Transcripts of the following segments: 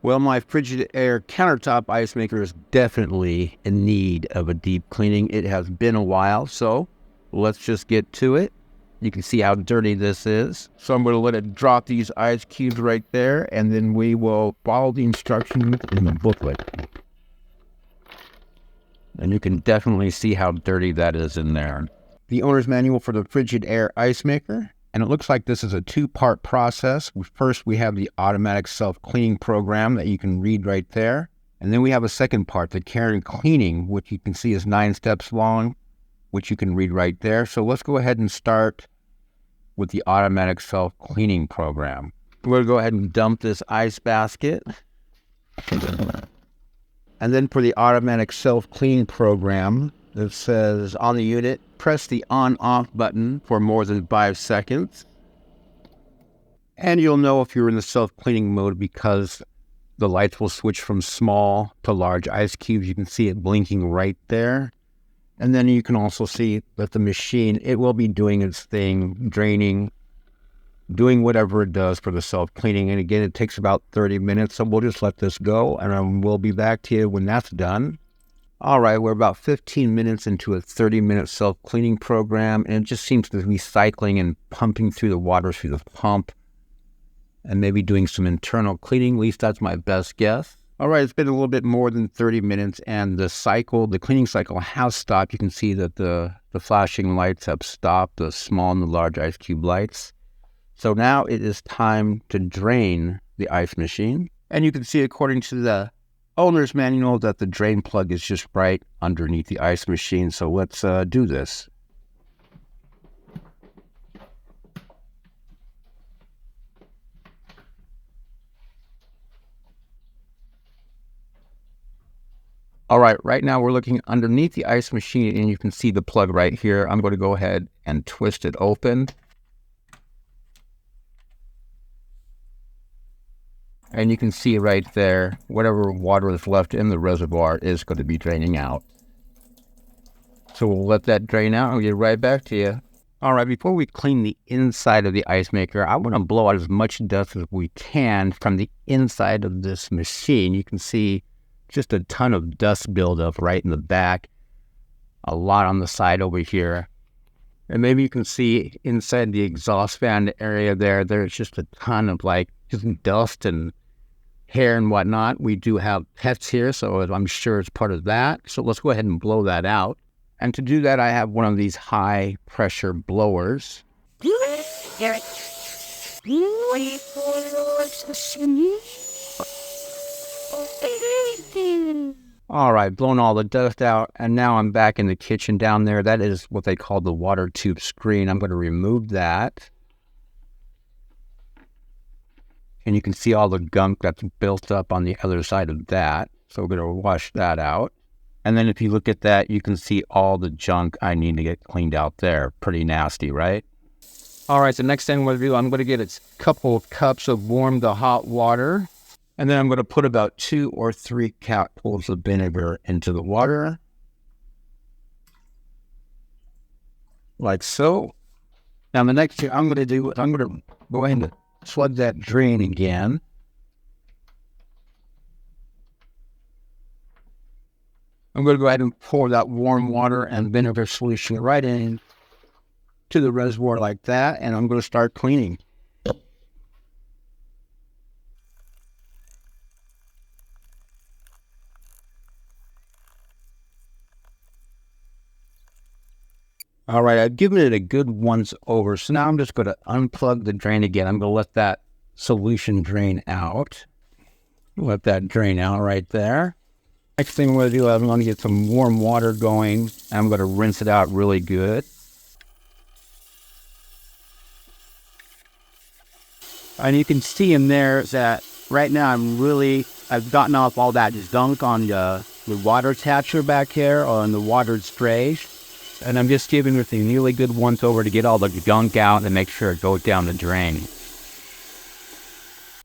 Well, my Frigidaire countertop ice maker is definitely in need of a deep cleaning. It has been a while, so let's just get to it. You can see how dirty this is. So I'm going to let it drop these ice cubes right there, and then we will follow the instructions in the booklet. And you can definitely see how dirty that is in there. The owner's manual for the Frigidaire ice maker. And it looks like this is a two-part process. First, we have the automatic self-cleaning program that you can read right there. And then we have a second part, the care and cleaning, which you can see is 9 steps long, which you can read right there. So let's go ahead and start with the automatic self-cleaning program. We're going to go ahead and dump this ice basket. And then for the automatic self-cleaning program, it says on the unit, press the on-off button for more than 5 seconds. And you'll know if you're in the self-cleaning mode because the lights will switch from small to large ice cubes. You can see it blinking right there. And then you can also see that the machine, it will be doing its thing, draining, doing whatever it does for the self-cleaning. And again, it takes about 30 minutes, so we'll just let this go, and we'll be back to you when that's done. All right, we're about 15 minutes into a 30-minute self-cleaning program, and it just seems to be cycling and pumping through the water through the pump and maybe doing some internal cleaning. At least that's my best guess. All right, it's been a little bit more than 30 minutes, and the cleaning cycle has stopped. You can see that the flashing lights have stopped, the small and the large ice cube lights. So now it is time to drain the ice machine. And you can see, according to the owner's manual, that the drain plug is just right underneath the ice machine. So let's do this. All right, right now we're looking underneath the ice machine, and you can see the plug right here. I'm going to go ahead and twist it open. And you can see right there, whatever water is left in the reservoir is going to be draining out. So we'll let that drain out and we'll get right back to you. All right, before we clean the inside of the ice maker, I want to blow out as much dust as we can from the inside of this machine. You can see just a ton of dust buildup right in the back, a lot on the side over here. And maybe you can see inside the exhaust fan area there's just a ton of just dust and hair and whatnot. We do have pets here, so I'm sure it's part of that. So let's go ahead and blow that out. And to do that, I have one of these high pressure blowers. All right, blown all the dust out, and now I'm back in the kitchen down there. That is what they call the water tube screen. I'm going to remove that. And you can see all the gunk that's built up on the other side of that. So we're going to wash that out. And then if you look at that, you can see all the junk I need to get cleaned out there. Pretty nasty, right? All right, the next thing I'm going to do, I'm going to get a couple of cups of warm to hot water. And then I'm going to put about 2 or 3 capfuls of vinegar into the water. Like so. Now the next thing I'm going to do is I'm going to go ahead and plug that drain again. I'm going to go ahead and pour that warm water and vinegar solution right in to the reservoir like that, and I'm going to start cleaning. All right, I've given it a good once over, so now I'm just going to unplug the drain again. I'm going to let that solution drain out. Let that drain out right there. Next thing I'm going to do, I'm going to get some warm water going, and I'm going to rinse it out really good. And you can see in there that right now I've gotten off all that gunk on the water catcher back here on the water tray. And I'm just giving it a really good once over to get all the gunk out and make sure it goes down the drain.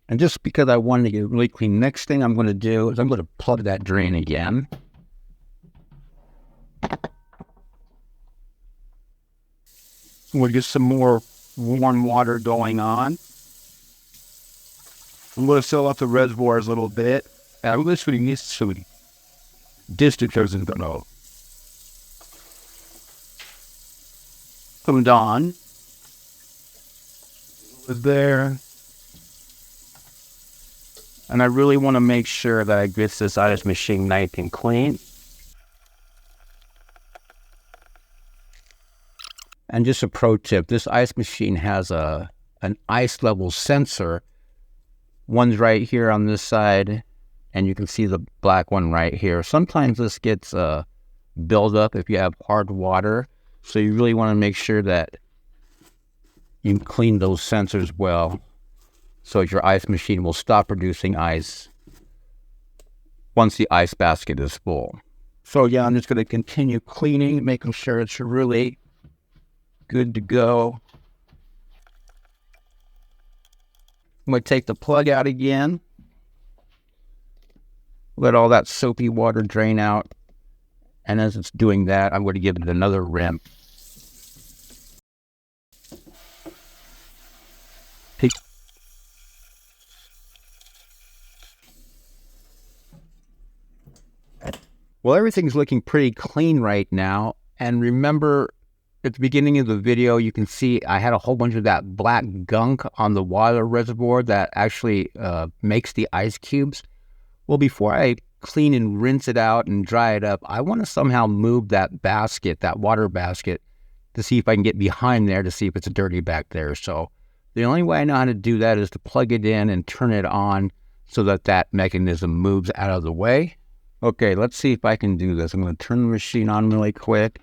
And just because I wanted to get really clean, next thing I'm going to do is I'm going to plug that drain again. We'll get some more warm water going on. I'm going to fill up the reservoirs a little bit. And I'm listening to some distant chosen know. Come Dawn was there. And I really want to make sure that I get this ice machine nice and clean. And just a pro tip, this ice machine has an ice level sensor. One's right here on this side, and you can see the black one right here. Sometimes this gets build up if you have hard water. So you really want to make sure that you clean those sensors well, so your ice machine will stop producing ice once the ice basket is full. So yeah, I'm just going to continue cleaning, making sure it's really good to go. I'm going to take the plug out again. Let all that soapy water drain out. And as it's doing that, I'm going to give it another rinse. Well, everything's looking pretty clean right now. And remember, at the beginning of the video, you can see I had a whole bunch of that black gunk on the water reservoir that actually makes the ice cubes. Well, before I clean and rinse it out and dry it up, I want to somehow move that basket, that water basket, to see if I can get behind there to see if it's dirty back there. So the only way I know how to do that is to plug it in and turn it on so that that mechanism moves out of the way. Okay, let's see if I can do this. I'm going to turn the machine on really quick.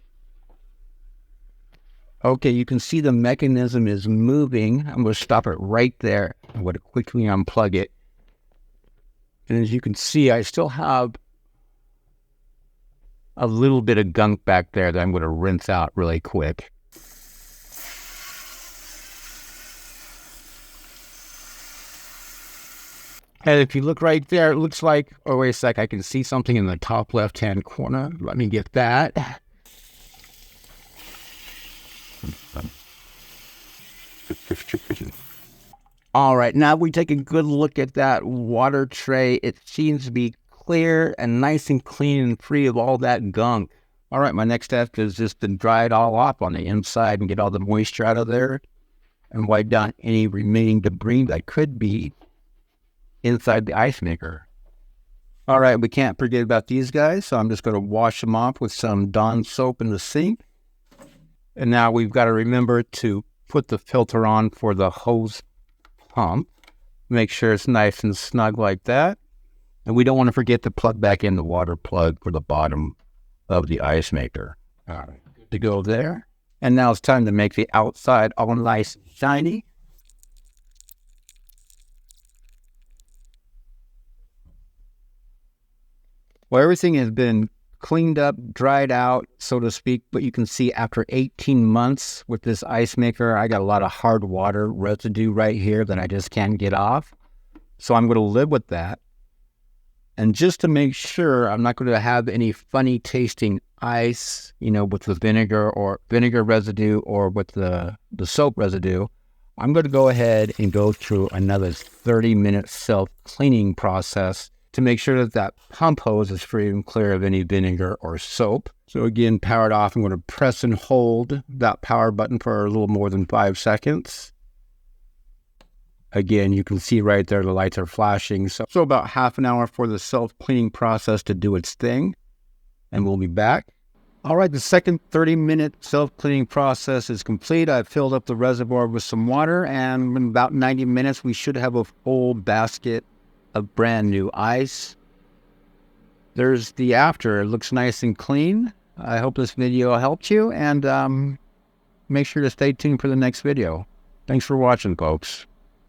Okay, you can see the mechanism is moving. I'm going to stop it right there. I'm going to quickly unplug it. And as you can see, I still have a little bit of gunk back there that I'm going to rinse out really quick. And if you look right there, it looks like, oh, wait a sec, I can see something in the top left-hand corner. Let me get that. All right, now we take a good look at that water tray. It seems to be clear and nice and clean and free of all that gunk. All right, my next step is just to dry it all off on the inside and get all the moisture out of there and wipe down any remaining debris that could be inside the ice maker. All right, we can't forget about these guys, so I'm just going to wash them off with some Dawn soap in the sink. And now we've got to remember to put the filter on for the hose pump. Make sure it's nice and snug like that. And we don't want to forget to plug back in the water plug for the bottom of the ice maker. All right, good to go there. And now it's time to make the outside all nice and shiny. Well, everything has been cleaned up, dried out, so to speak, but you can see after 18 months with this ice maker, I got a lot of hard water residue right here that I just can't get off. So I'm going to live with that. And just to make sure I'm not going to have any funny tasting ice, with the vinegar residue or with the soap residue, I'm going to go ahead and go through another 30-minute self-cleaning process to make sure that that pump hose is free and clear of any vinegar or soap. So again, powered off, I'm going to press and hold that power button for a little more than 5 seconds. Again, you can see right there the lights are flashing. So about half an hour for the self-cleaning process to do its thing, and we'll be back. All right, the second 30-minute self-cleaning process is complete. I've filled up the reservoir with some water, and in about 90 minutes, we should have a full basket of brand new ice. There's the after. It looks nice and clean. I hope this video helped you, and make sure to stay tuned for the next video. Thanks for watching, folks.